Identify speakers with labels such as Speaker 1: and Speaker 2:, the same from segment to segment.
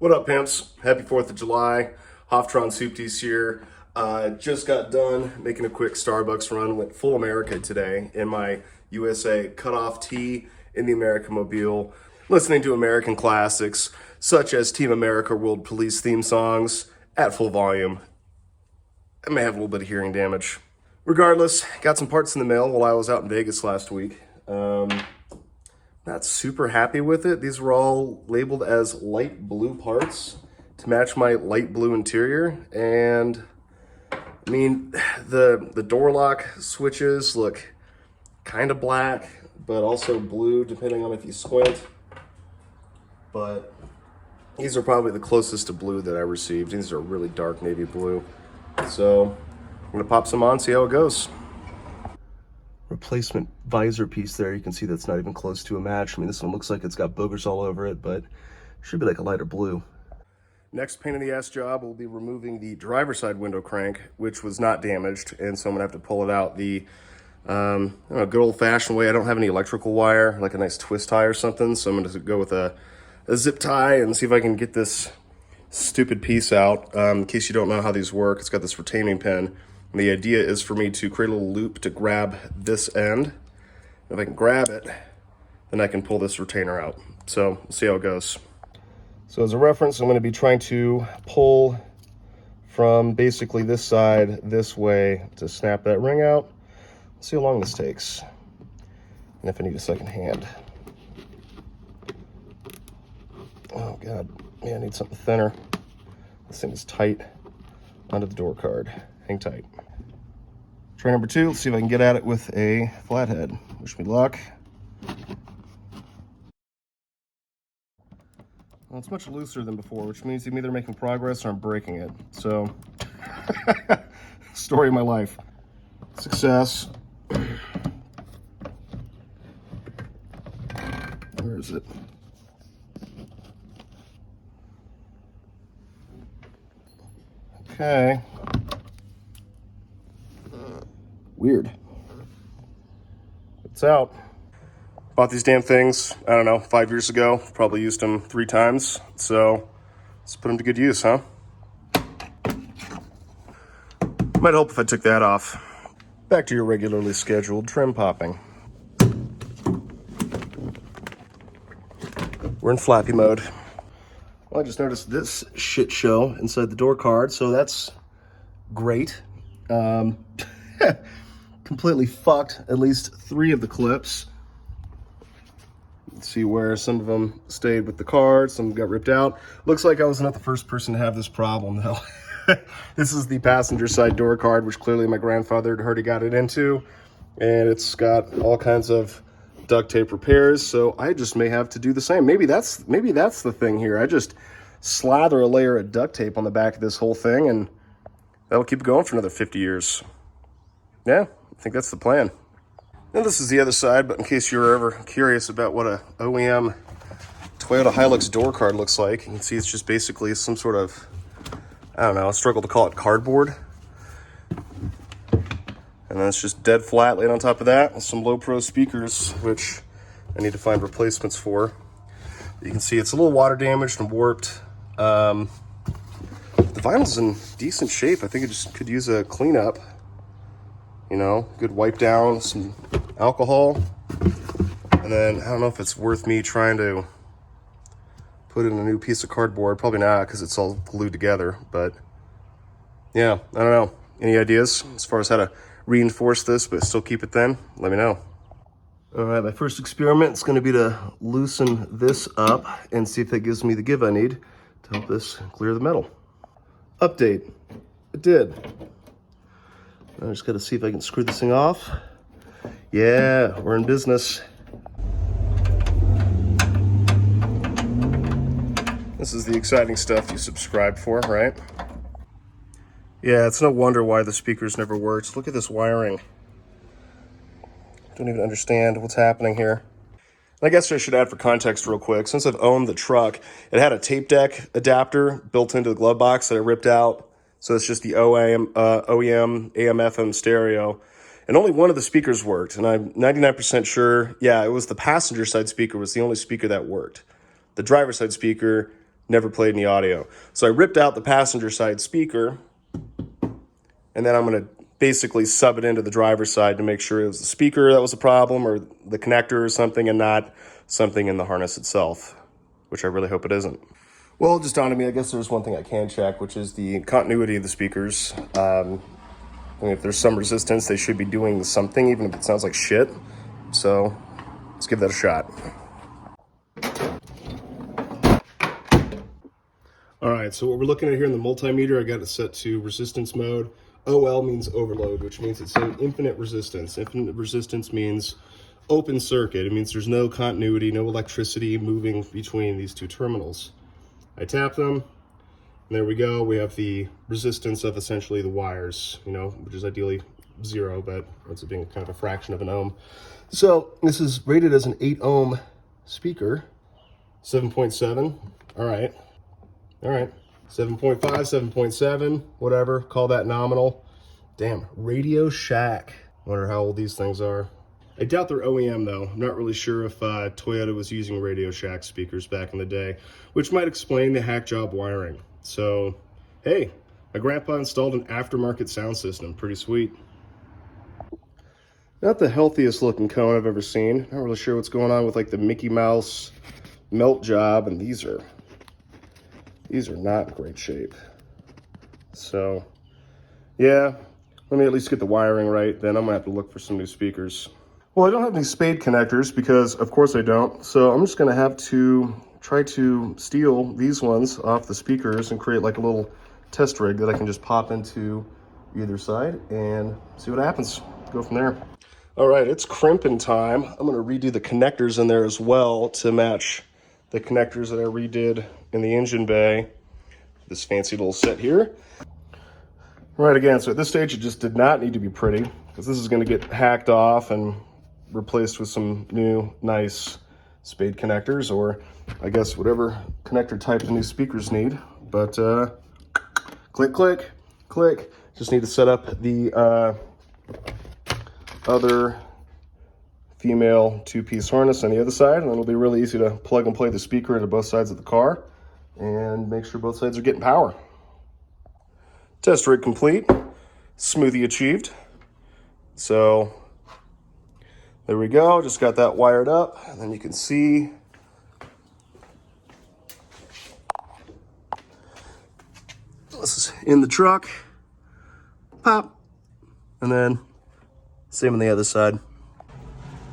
Speaker 1: What up, pimps? Happy 4th of July. Hoftron Soupties here. Just got done making a quick Starbucks run. Went full America today in my USA cutoff tee in the America Mobile, listening to American classics such as Team America World Police theme songs at full volume. I may have a little bit of hearing damage. Regardless, got some parts in the mail while I was out in Vegas last week. Not super happy with it. These were all labeled as light blue parts to match my light blue interior. And I mean, the door lock switches look kind of black, but also blue depending on if you squint. But these are probably the closest to blue that I received. These are really dark navy blue. So I'm gonna pop some on, see how it goes. Replacement visor piece there. You can see that's not even close to a match. I mean, this one looks like it's got boogers all over it, but it should be like a lighter blue. Next pain in the ass job will be removing the driver's side window crank, which was not damaged, and so I'm gonna have to pull it out the good old-fashioned way. I don't have any electrical wire, like a nice twist tie or something, so I'm gonna go with a zip tie and see if I can get this stupid piece out. In case you don't know how these work, it's got this retaining pin. And the idea is for me to create a little loop to grab this end. If I can grab it, then I can pull this retainer out. So we'll see how it goes. So as a reference, I'm going to be trying to pull from basically this side this way to snap that ring out. Let's see how long this takes. And if I need a second hand. Oh God, man, I need something thinner. This thing is tight onto the door card. Hang tight. Try number 2, let's see if I can get at it with a flathead. Wish me luck. Well, it's much looser than before, which means I'm either making progress or I'm breaking it. So, story of my life. Success. Where is it? Okay. Weird. It's out. Bought these damn things, I don't know, 5 years ago. Probably used them 3 times. So let's put them to good use, huh? Might help if I took that off. Back to your regularly scheduled trim popping. We're in flappy mode. Well, I just noticed this shit show inside the door card, so that's great. Completely fucked at least 3 of the clips. Let's see where some of them stayed with the card, some got ripped out. Looks like I was not the first person to have this problem, though. This is the passenger side door card, which clearly my grandfather had already got it into, and it's got all kinds of duct tape repairs, so I just may have to do the same. Maybe that's the thing here. I just slather a layer of duct tape on the back of this whole thing, and that'll keep it going for another 50 years. Yeah, I think that's the plan. Now this is the other side, but in case you're ever curious about what a OEM Toyota Hilux door card looks like, you can see it's just basically some sort of, I don't know, I struggle to call it cardboard. And then it's just dead flat laid on top of that with some low pro speakers, which I need to find replacements for. You can see it's a little water damaged and warped. The vinyl's in decent shape. I think it just could use a cleanup. You know, good wipe down, some alcohol. And then I don't know if it's worth me trying to put in a new piece of cardboard. Probably not, because it's all glued together. But yeah, I don't know. Any ideas as far as how to reinforce this but still keep it thin? Let me know. All right, my first experiment is going to be to loosen this up and see if that gives me the give I need to help this clear the metal. Update. It did. I just got to see if I can screw this thing off. Yeah, we're in business. This is the exciting stuff you subscribe for, right? Yeah, it's no wonder why the speakers never worked. Look at this wiring. Don't even understand what's happening here. I guess I should add for context real quick. Since I've owned the truck, it had a tape deck adapter built into the glove box that I ripped out. So it's just the OEM AM/FM stereo. And only one of the speakers worked. And I'm 99% sure, yeah, it was the passenger side speaker was the only speaker that worked. The driver's side speaker, never played any audio. So I ripped out the passenger side speaker, and then I'm going to basically sub it into the driver's side to make sure it was the speaker that was the problem or the connector or something, and not something in the harness itself, which I really hope it isn't. Well, it just dawned on me, I guess there's one thing I can check, which is the continuity of the speakers. I mean, if there's some resistance, they should be doing something, even if it sounds like shit. So let's give that a shot. All right, so what we're looking at here in the multimeter, I got it set to resistance mode. OL means overload, which means it's in infinite resistance. Infinite resistance means open circuit. It means there's no continuity, no electricity moving between these two terminals. I tap them, and there we go. We have the resistance of essentially the wires, you know, which is ideally 0, but ends up being kind of a fraction of an ohm. So this is rated as an 8 ohm speaker, 7.7. All right, 7.5, 7.7, whatever, call that nominal. Damn, Radio Shack. Wonder how old these things are. I doubt they're OEM though. I'm not really sure if Toyota was using Radio Shack speakers back in the day, which might explain the hack job wiring. So, hey, my grandpa installed an aftermarket sound system. Pretty sweet. Not the healthiest looking cone I've ever seen. Not really sure what's going on with like the Mickey Mouse melt job, and these are not in great shape. So, yeah, let me at least get the wiring right, then I'm gonna have to look for some new speakers. Well, I don't have any spade connectors because, of course, I don't. So I'm just going to have to try to steal these ones off the speakers and create like a little test rig that I can just pop into either side and see what happens. Go from there. All right, it's crimping time. I'm going to redo the connectors in there as well to match the connectors that I redid in the engine bay. This fancy little set here. All right, again, so at this stage, it just did not need to be pretty because this is going to get hacked off and replaced with some new nice spade connectors, or I guess whatever connector type the new speakers need. But click, click, click. Just need to set up the other female 2-piece harness on the other side, and then it'll be really easy to plug and play the speaker into both sides of the car and make sure both sides are getting power. Test rig complete. Smoothie achieved. So there we go, just got that wired up, and then you can see this is in the truck, pop, and then same on the other side.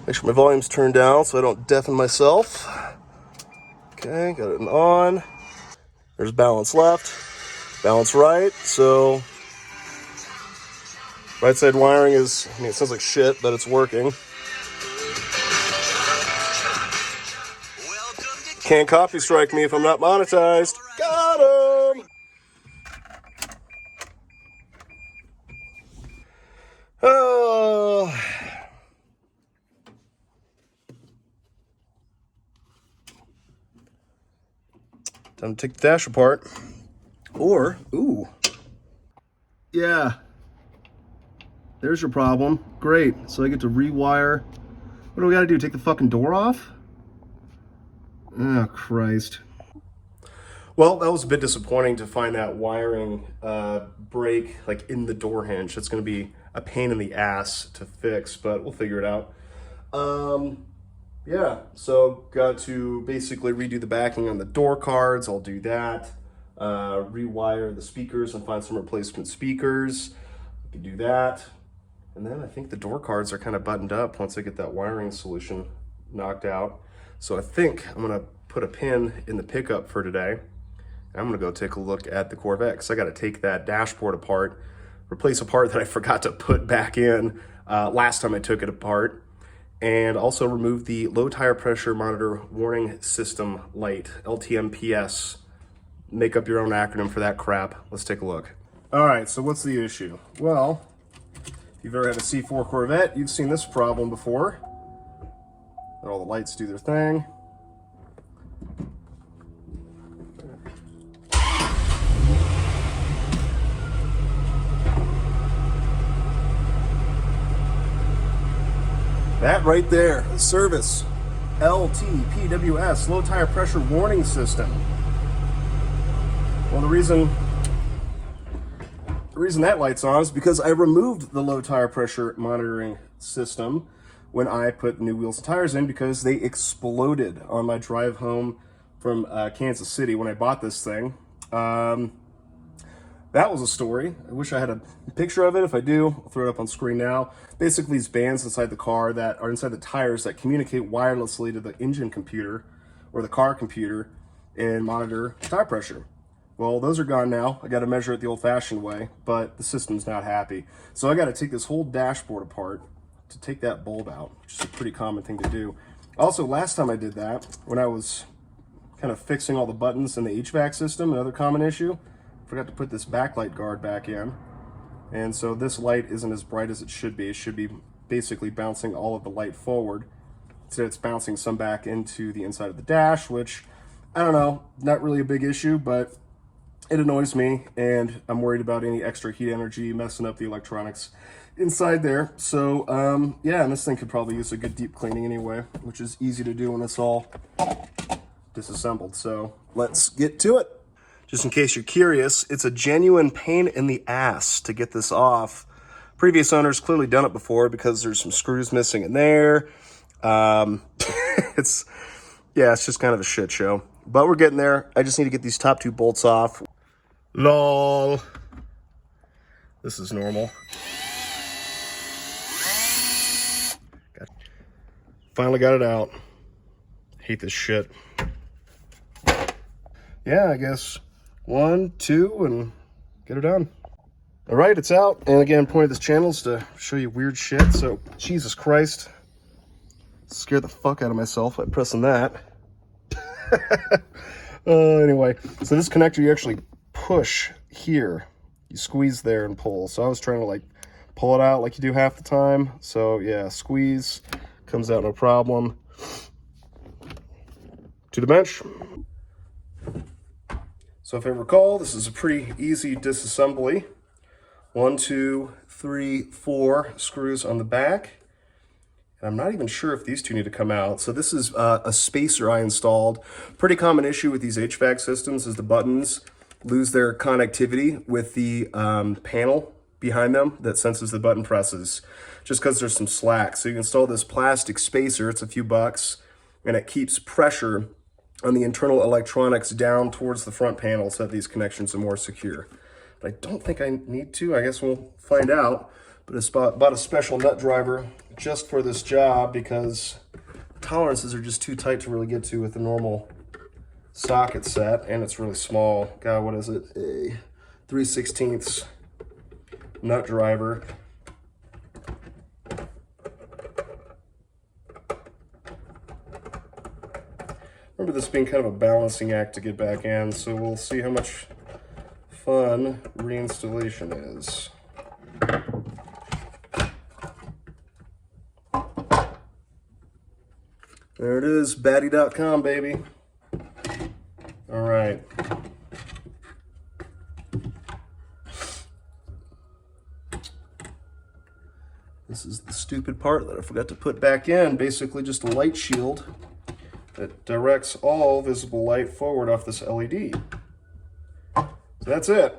Speaker 1: Make sure my volume's turned down so I don't deafen myself. Okay, got it on. There's balance left, balance right, so right side wiring is, I mean, it sounds like shit, but it's working. Can't copy strike me if I'm not monetized. Got him! Oh. Time to take the dash apart. Or, ooh. Yeah. There's your problem. Great. So I get to rewire. What do we gotta do? Take the fucking door off? Oh, Christ. Well, that was a bit disappointing to find that wiring break like in the door hinge. It's going to be a pain in the ass to fix, but we'll figure it out. Yeah, so got to basically redo the backing on the door cards. I'll do that. Rewire the speakers and find some replacement speakers. I can do that. And then I think the door cards are kind of buttoned up once I get that wiring solution knocked out. So I think I'm gonna put a pin in the pickup for today. I'm gonna go take a look at the Corvette because I gotta take that dashboard apart, replace a part that I forgot to put back in last time I took it apart, and also remove the low tire pressure monitor warning system light, LTPMS. Make up your own acronym for that crap. Let's take a look. All right, so what's the issue? Well, if you've ever had a C4 Corvette, you've seen this problem before. All the lights do their thing. That right there, service, LTPMS, low tire pressure warning system. Well, the reason that light's on is because I removed the low tire pressure monitoring system when I put new wheels and tires in, because they exploded on my drive home from Kansas City when I bought this thing. That was a story. I wish I had a picture of it. If I do, I'll throw it up on screen now. Basically, these bands inside the car that are inside the tires that communicate wirelessly to the engine computer or the car computer and monitor tire pressure. Well, those are gone now. I got to measure it the old-fashioned way, but the system's not happy. So I got to take this whole dashboard apart to take that bulb out, which is a pretty common thing to do. Also, last time I did that, when I was kind of fixing all the buttons in the HVAC system, another common issue, I forgot to put this backlight guard back in. And so this light isn't as bright as it should be. It should be basically bouncing all of the light forward. Instead, it's bouncing some back into the inside of the dash, which, I don't know, not really a big issue, but it annoys me, and I'm worried about any extra heat energy messing up the electronics inside there. So, yeah, and this thing could probably use a good deep cleaning anyway, which is easy to do when it's all disassembled. So let's get to it. Just in case you're curious, it's a genuine pain in the ass to get this off. Previous owners clearly done it before because there's some screws missing in there. It's just kind of a shit show. But we're getting there. I just need to get these top two bolts off. Lol. This is normal. Finally got it out. Hate this shit. Yeah, I guess 1, 2, and get her done. All right, it's out. And again, point of this channel is to show you weird shit. So, Jesus Christ. Scared the fuck out of myself by pressing that. Anyway, so this connector you actually push here. You squeeze there and pull. So I was trying to like pull it out like you do half the time. So yeah, squeeze, comes out no problem. To the bench. So if I recall, this is a pretty easy disassembly. 1, 2, 3, 4 screws on the back. And I'm not even sure if these two need to come out. So this is a spacer I installed. Pretty common issue with these HVAC systems is the buttons lose their connectivity with the panel behind them that senses the button presses, just because there's some slack. So you install this plastic spacer, it's a few bucks, and it keeps pressure on the internal electronics down towards the front panel so that these connections are more secure. But I don't think I need to. I guess we'll find out. But I bought a special nut driver just for this job because tolerances are just too tight to really get to with the normal socket set, and it's really small. God, what is it? A 3/16 nut driver. Remember this being kind of a balancing act to get back in, so we'll see how much fun reinstallation is. There it is, batty.com, baby. All right. This is the stupid part that I forgot to put back in. Basically just a light shield that directs all visible light forward off this LED. So that's it.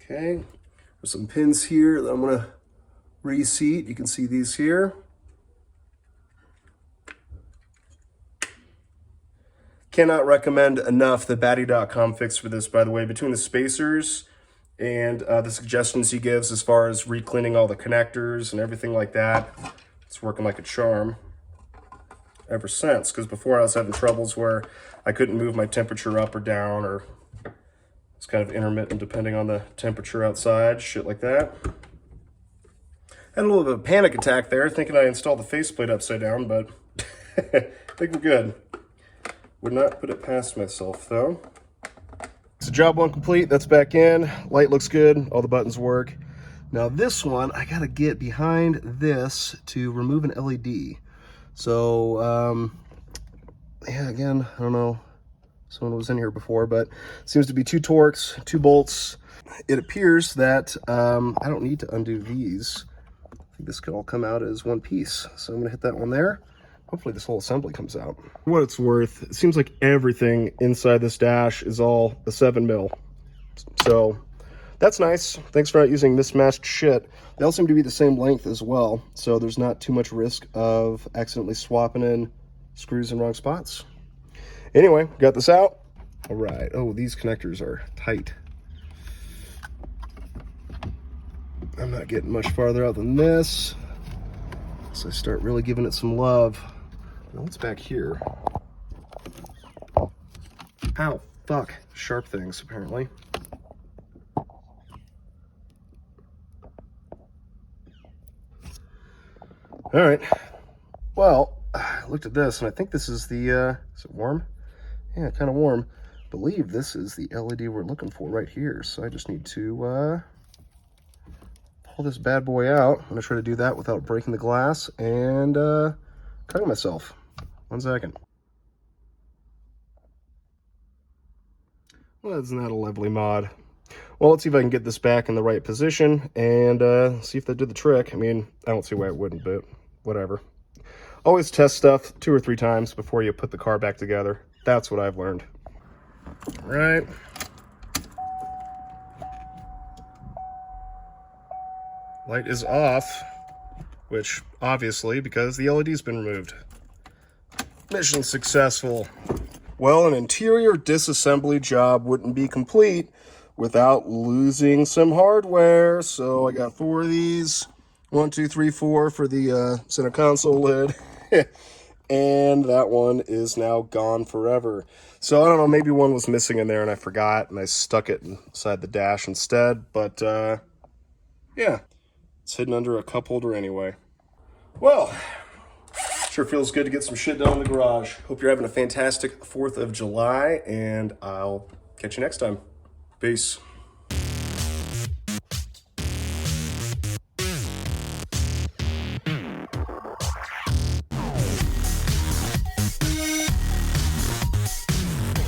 Speaker 1: Okay, there's some pins here that I'm gonna reseat. You can see these here. Cannot recommend enough the batty.com fix for this, by the way. Between the spacers and the suggestions he gives as far as re-cleaning all the connectors and everything like that, it's working like a charm ever since. Because before I was having troubles where I couldn't move my temperature up or down, or it's kind of intermittent depending on the temperature outside, shit like that. Had a little bit of a panic attack there, thinking I installed the faceplate upside down, but I think we're good. Would not put it past myself, though. So job 1 complete. That's back in. Light looks good. All the buttons work. Now this one, I got to get behind this to remove an LED. So, yeah, again, I don't know. Someone was in here before, but it seems to be 2 Torx, 2 bolts. It appears that I don't need to undo these. I think this could all come out as one piece. So I'm going to hit that one there. Hopefully this whole assembly comes out. For what it's worth, it seems like everything inside this dash is all a 7mm. So that's nice. Thanks for not using mismatched shit. They all seem to be the same length as well, so there's not too much risk of accidentally swapping in screws in wrong spots. Anyway, got this out. All right. Oh, these connectors are tight. I'm not getting much farther out than this. So I start really giving it some love. Now what's back here? Ow, fuck. Sharp things, apparently. All right. Well, I looked at this, and I think this is the, is it warm? Yeah, kind of warm. I believe this is the LED we're looking for right here. So I just need to pull this bad boy out. I'm gonna try to do that without breaking the glass and cutting myself. 1 second. Well, isn't that a lovely mod? Well, let's see if I can get this back in the right position and see if that did the trick. I mean, I don't see why it wouldn't, but whatever. Always test stuff 2 or 3 times before you put the car back together. That's what I've learned. All right. Light is off, which obviously because the LED's been removed. Mission successful. Well, an interior disassembly job wouldn't be complete without losing some hardware. So I got 4 of these. 1, 2, 3, 4 for the center console lid. And that one is now gone forever. So I don't know, maybe one was missing in there and I forgot and I stuck it inside the dash instead. But yeah, it's hidden under a cup holder anyway. Well, sure feels good to get some shit done in the garage. Hope you're having a fantastic 4th of July, and I'll catch you next time. Peace.